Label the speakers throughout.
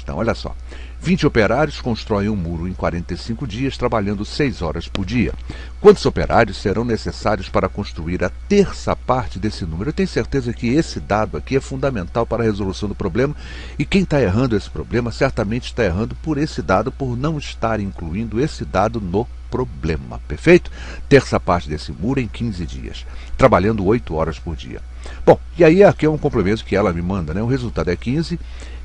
Speaker 1: questão, olha só. 20 operários constroem um muro em 45 dias, trabalhando 6 horas por dia. Quantos operários serão necessários para construir a terça parte desse número? Eu tenho certeza que esse dado aqui é fundamental para a resolução do problema, e quem está errando esse problema certamente está errando por esse dado, por não estar incluindo esse dado no problema, perfeito? Terça parte desse muro em 15 dias, trabalhando 8 horas por dia. Bom, e aí aqui é um complemento que ela me manda, né? O resultado é 15.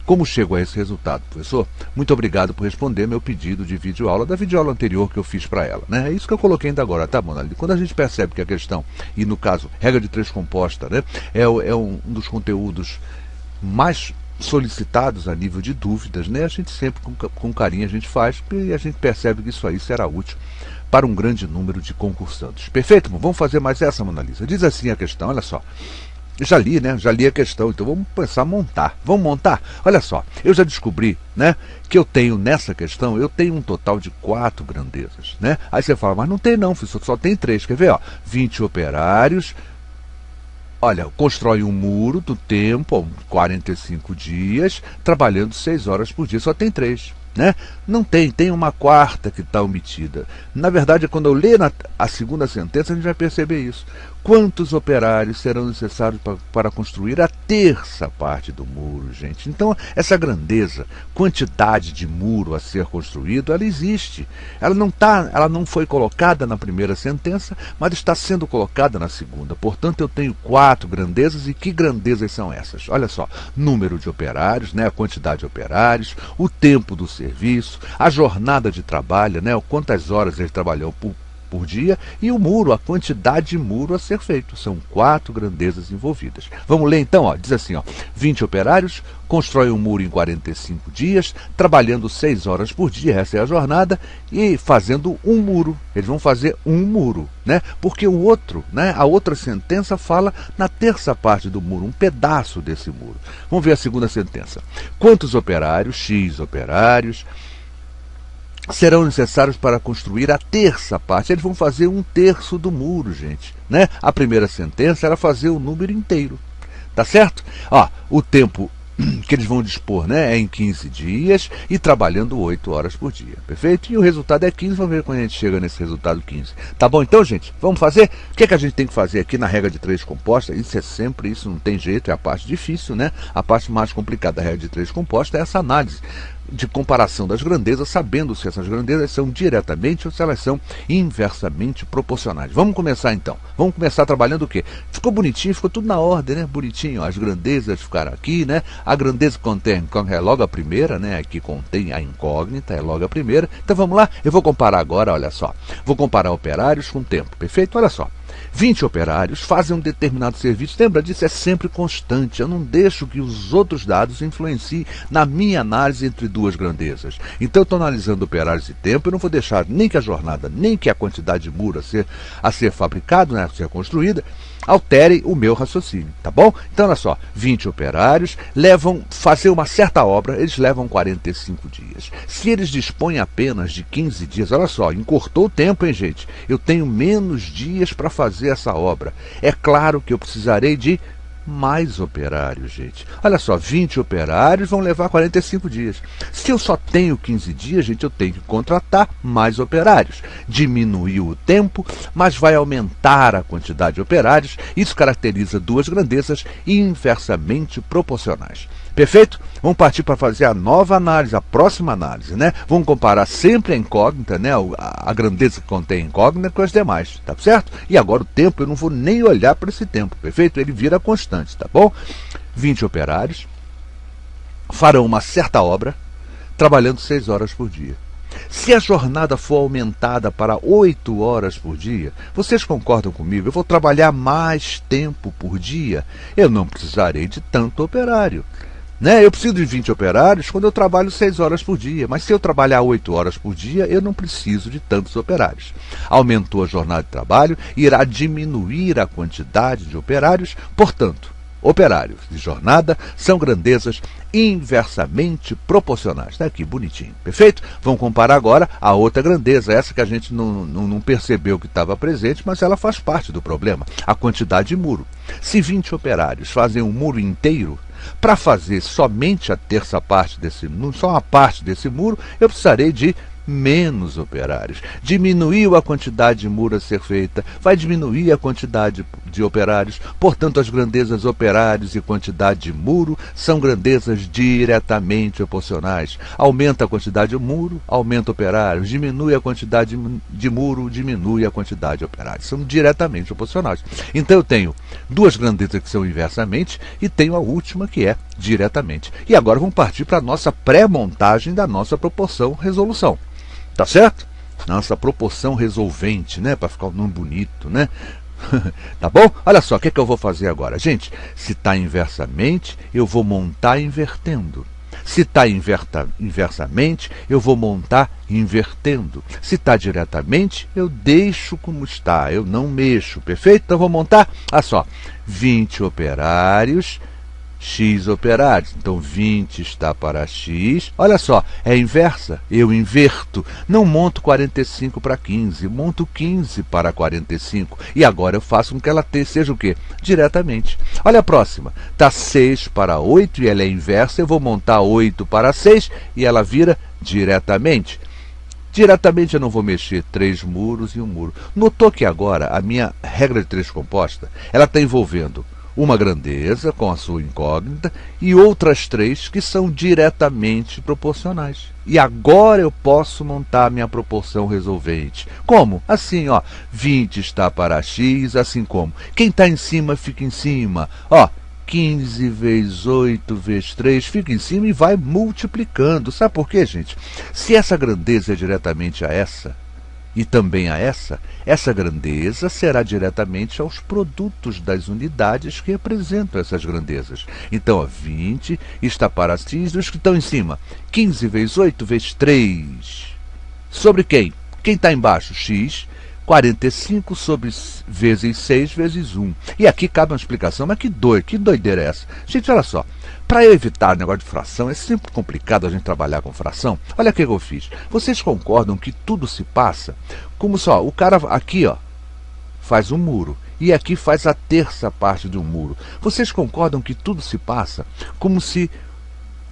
Speaker 1: Como chego a esse resultado, professor? Muito obrigado por responder meu pedido de videoaula da videoaula anterior que eu fiz para ela, né? É isso que eu coloquei ainda agora, tá, Mona? Quando a gente percebe que a questão, e no caso, regra de 3 composta, né, é um dos conteúdos mais solicitados a nível de dúvidas, né? A gente sempre com carinho a gente faz, e a gente percebe que isso aí será útil para um grande número de concursantes. Perfeito? Vamos fazer mais essa, Mona Lisa. Diz assim a questão, olha só. Já li, né? Já li a questão, então vamos pensar a montar. Vamos montar? Olha só, eu já descobri, né, que eu tenho nessa questão, eu tenho um total de 4 grandezas, né? Aí você fala, mas não tem não, professor, só tem 3. Quer ver, ó? 20 operários, olha, constrói um muro do tempo, 45 dias, trabalhando 6 horas por dia, só tem 3. Né? Não tem uma quarta que está omitida. Na verdade, quando eu ler a segunda sentença, a gente vai perceber isso. Quantos operários serão necessários para construir a terça parte do muro, gente? Então, essa grandeza, quantidade de muro a ser construído, ela existe. Ela não foi colocada na primeira sentença, mas está sendo colocada na segunda. Portanto, eu tenho 4 grandezas, e que grandezas são essas? Olha só, número de operários, né, a quantidade de operários, o tempo do serviço, a jornada de trabalho, né, quantas horas ele trabalhou por dia, e o muro, a quantidade de muro a ser feito. São 4 grandezas envolvidas. Vamos ler então, ó. Diz assim, ó, 20 operários constroem um muro em 45 dias, trabalhando 6 horas por dia, essa é a jornada, e fazendo um muro. Eles vão fazer um muro, né? Porque o outro, né, a outra sentença fala na terça parte do muro, um pedaço desse muro. Vamos ver a segunda sentença. Quantos operários, X operários, serão necessários para construir a terça parte? Eles vão fazer 1/3 do muro, gente, né? A primeira sentença era fazer o número inteiro, tá certo? Ó, o tempo que eles vão dispor, né, é em 15 dias e trabalhando 8 horas por dia, perfeito? E o resultado é 15, vamos ver quando a gente chega nesse resultado 15. Tá bom então, gente? Vamos fazer? O que é que a gente tem que fazer aqui na regra de 3 composta? Isso é sempre, isso não tem jeito, é a parte difícil, né? A parte mais complicada da regra de 3 composta é essa análise de comparação das grandezas, sabendo se essas grandezas são diretamente ou se elas são inversamente proporcionais. Vamos começar então. Vamos começar trabalhando o quê? Ficou bonitinho, ficou tudo na ordem, né? Bonitinho. As grandezas ficaram aqui, né? A grandeza que contém é logo a primeira, né? Aqui contém a incógnita, é logo a primeira. Então vamos lá? Eu vou comparar agora, olha só. Vou comparar operários com tempo, perfeito? Olha só. 20 operários fazem um determinado serviço. Lembra disso? É sempre constante. Eu não deixo que os outros dados influenciem na minha análise entre 2 grandezas. Então eu estou analisando operários e tempo. Eu não vou deixar nem que a jornada, nem que a quantidade de muro a ser fabricado, né, a ser construída, altere o meu raciocínio, tá bom? Então olha só, 20 operários fazer uma certa obra, eles levam 45 dias. Se eles dispõem apenas de 15 dias, olha só, encurtou o tempo, hein, gente? Eu tenho menos dias para fazer essa obra. É claro que eu precisarei de mais operários, gente. Olha só, 20 operários vão levar 45 dias. Se eu só tenho 15 dias, gente, eu tenho que contratar mais operários. Diminuiu o tempo, mas vai aumentar a quantidade de operários. Isso caracteriza 2 grandezas inversamente proporcionais. Perfeito? Vamos partir para fazer a nova análise, a próxima análise, né? Vamos comparar sempre a incógnita, né? A grandeza que contém a incógnita com as demais, tá certo? E agora o tempo, eu não vou nem olhar para esse tempo, perfeito? Ele vira constante, tá bom? 20 operários farão uma certa obra, trabalhando 6 horas por dia. Se a jornada for aumentada para 8 horas por dia, vocês concordam comigo? Eu vou trabalhar mais tempo por dia, eu não precisarei de tanto operário. Né? Eu preciso de 20 operários quando eu trabalho 6 horas por dia, mas se eu trabalhar 8 horas por dia, eu não preciso de tantos operários. Aumentou a jornada de trabalho, irá diminuir a quantidade de operários, portanto, operários de jornada são grandezas inversamente proporcionais. Está aqui, bonitinho, perfeito? Vamos comparar agora a outra grandeza, essa que a gente não percebeu que estava presente, mas ela faz parte do problema, a quantidade de muro. Se 20 operários fazem um muro inteiro, Para fazer somente a terça parte desse muro, só uma parte desse muro, eu precisarei de menos operários. Diminuiu a quantidade de muro a ser feita, vai diminuir a quantidade de operários, portanto as grandezas operários e quantidade de muro são grandezas diretamente proporcionais. Aumenta a quantidade de muro, aumenta operários, diminui a quantidade de muro, diminui a quantidade de operários. São diretamente proporcionais. Então eu tenho duas grandezas que são inversamente e tenho a última que é diretamente. E agora vamos partir para a nossa pré-montagem da nossa proporção resolução. Tá certo? Nossa proporção resolvente, né? Para ficar um nome bonito, né? Tá bom? Olha só, o que é que eu vou fazer agora? Gente, se está inversamente, eu vou montar invertendo. Se está inversamente, eu vou montar invertendo. Se está diretamente, eu deixo como está, eu não mexo. Perfeito? Então vou montar, olha só, 20 operários, x operários. Então 20 está para x. Olha só, é inversa. Eu inverto. Não monto 45 para 15. Monto 15 para 45. E agora eu faço com que ela seja o quê? Diretamente. Olha a próxima. Está 6 para 8 e ela é inversa. Eu vou montar 8 para 6 e ela vira diretamente. Diretamente eu não vou mexer 3 muros e um muro. Notou que agora a minha regra de 3 composta, ela está envolvendo uma grandeza com a sua incógnita e outras 3 que são diretamente proporcionais. E agora eu posso montar minha proporção resolvente. Como? Assim, ó, 20 está para x, assim como. Quem está em cima fica em cima. Ó, 15 vezes 8 vezes 3 fica em cima e vai multiplicando. Sabe por quê, gente? Se essa grandeza é diretamente a essa, e também a essa grandeza será diretamente aos produtos das unidades que representam essas grandezas. Então, ó, 20 está para x dos que estão em cima. 15 vezes 8 vezes 3. Sobre quem? Quem está embaixo? X. 45 sobre vezes 6 vezes 1. E aqui cabe uma explicação, mas que doideira é essa? Gente, olha só. Para eu evitar o negócio de fração, é sempre complicado a gente trabalhar com fração. Olha o que eu fiz. Vocês concordam que tudo se passa como só, o cara aqui, ó, faz um muro e aqui faz a terça parte de um muro. Vocês concordam que tudo se passa como se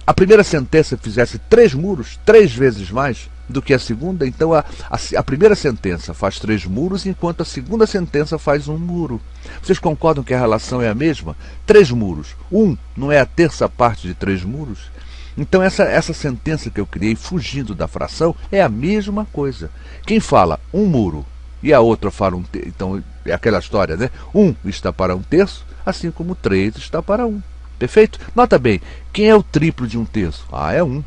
Speaker 1: a primeira sentença fizesse 3 muros, 3 vezes mais do que a segunda? Então a primeira sentença faz 3 muros, enquanto a segunda sentença faz um muro. Vocês concordam que a relação é a mesma? 3 muros. 1 não é a terça parte de 3 muros? Então essa sentença que eu criei, fugindo da fração, é a mesma coisa. Quem fala um muro e a outra fala um terço, então é aquela história, né? 1 está para um terço, assim como 3 está para 1. Perfeito? Nota bem, quem é o triplo de um terço? Ah, é 1.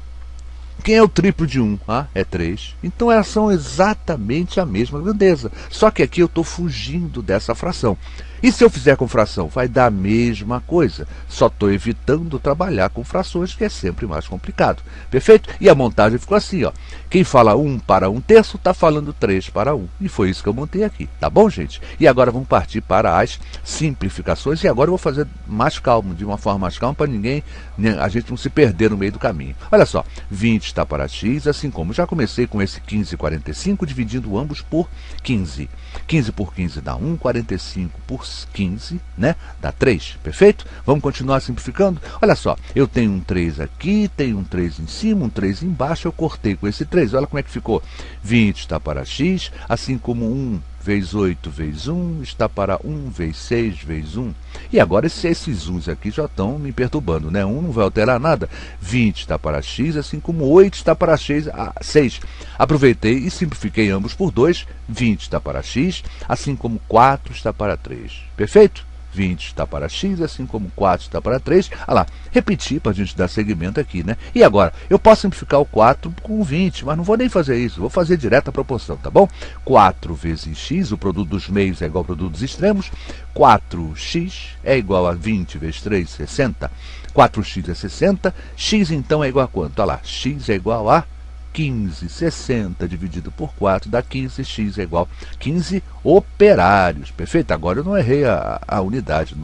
Speaker 1: Quem é o triplo de 1? Ah, é 3. Então elas são exatamente a mesma grandeza. Só que aqui eu estou fugindo dessa fração. E se eu fizer com fração? Vai dar a mesma coisa. Só estou evitando trabalhar com frações, que é sempre mais complicado. Perfeito? E a montagem ficou assim, ó. Quem fala 1 para 1 terço está falando 3 para 1. E foi isso que eu montei aqui. Tá bom, gente? E agora vamos partir para as simplificações. E agora eu vou fazer mais calmo, de uma forma mais calma, para a gente não se perder no meio do caminho. Olha só, 20 está para x, assim como já comecei com esse 15,45, dividindo ambos por 15. 15 por 15 dá 1, 45 por 15, né? Dá 3, perfeito? Vamos continuar simplificando? Olha só, eu tenho um 3 aqui, tenho um 3 em cima, um 3 embaixo, eu cortei com esse 3, olha como é que ficou. 20 está para x, assim como 1 vezes 8 vezes 1 está para 1 vezes 6 vezes 1. E agora esses 1 aqui já estão me perturbando, né? 1 não vai alterar nada. 20 está para x, assim como 8 está para 6. Aproveitei e simplifiquei ambos por 2. 20 está para x, assim como 4 está para 3. Perfeito? 20 está para x, assim como 4 está para 3. Olha lá, repetir para a gente dar segmento aqui, né? E agora, eu posso simplificar o 4 com 20, mas não vou nem fazer isso, vou fazer direto a proporção, tá bom? 4 vezes x, o produto dos meios é igual ao produto dos extremos. 4x é igual a 20 vezes 3, 60. 4x é 60, x então é igual a quanto? Olha lá, x é igual a 15, 60 dividido por 4 dá 15, x é igual a 15 operários. Perfeito? Agora eu não errei a unidade.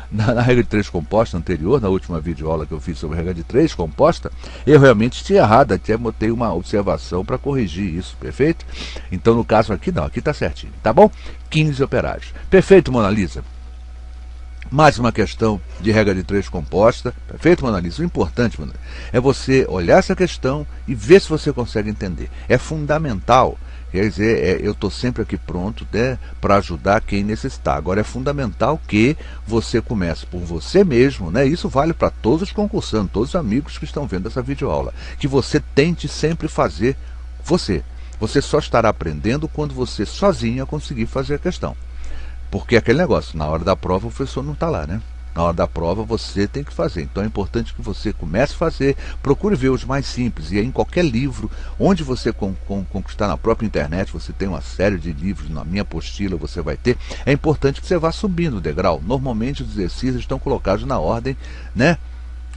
Speaker 1: Na regra de 3 composta anterior, na última videoaula que eu fiz sobre a regra de 3 composta, eu realmente tinha errado, até botei uma observação para corrigir isso, perfeito? Então no caso aqui não, aqui está certinho, tá bom? 15 operários. Perfeito, Mona Lisa? Mais uma questão de regra de 3 composta. Perfeito, Mona Lisa? O importante, Mona Lisa, é você olhar essa questão e ver se você consegue entender. É fundamental. Quer dizer, eu estou sempre aqui pronto, né, para ajudar quem necessitar. Agora, é fundamental que você comece por você mesmo, né? Isso vale para todos os concursantes, todos os amigos que estão vendo essa videoaula. Que você tente sempre fazer você. Você só estará aprendendo quando você sozinha conseguir fazer a questão. Porque é aquele negócio, na hora da prova o professor não está lá, né? Na hora da prova você tem que fazer. Então é importante que você comece a fazer, procure ver os mais simples. E aí, em qualquer livro, onde você conquistar na própria internet, você tem uma série de livros, na minha apostila você vai ter. É importante que você vá subindo o degrau. Normalmente os exercícios estão colocados na ordem, né,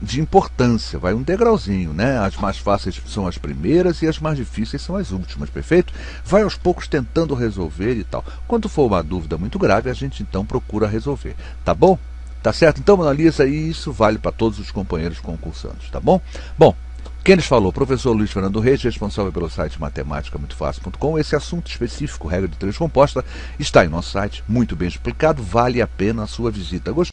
Speaker 1: de importância, vai um degrauzinho, né? As mais fáceis são as primeiras e as mais difíceis são as últimas, perfeito? Vai aos poucos tentando resolver e tal. Quando for uma dúvida muito grave, a gente então procura resolver, tá bom? Tá certo? Então, Mona Lisa, isso vale para todos os companheiros concursantes, tá bom? Bom, quem lhes falou? Professor Luiz Fernando Reis, responsável pelo site matemáticamuitofácil.com. Esse assunto específico, regra de 3 composta, está em nosso site, muito bem explicado, vale a pena a sua visita. Gostou?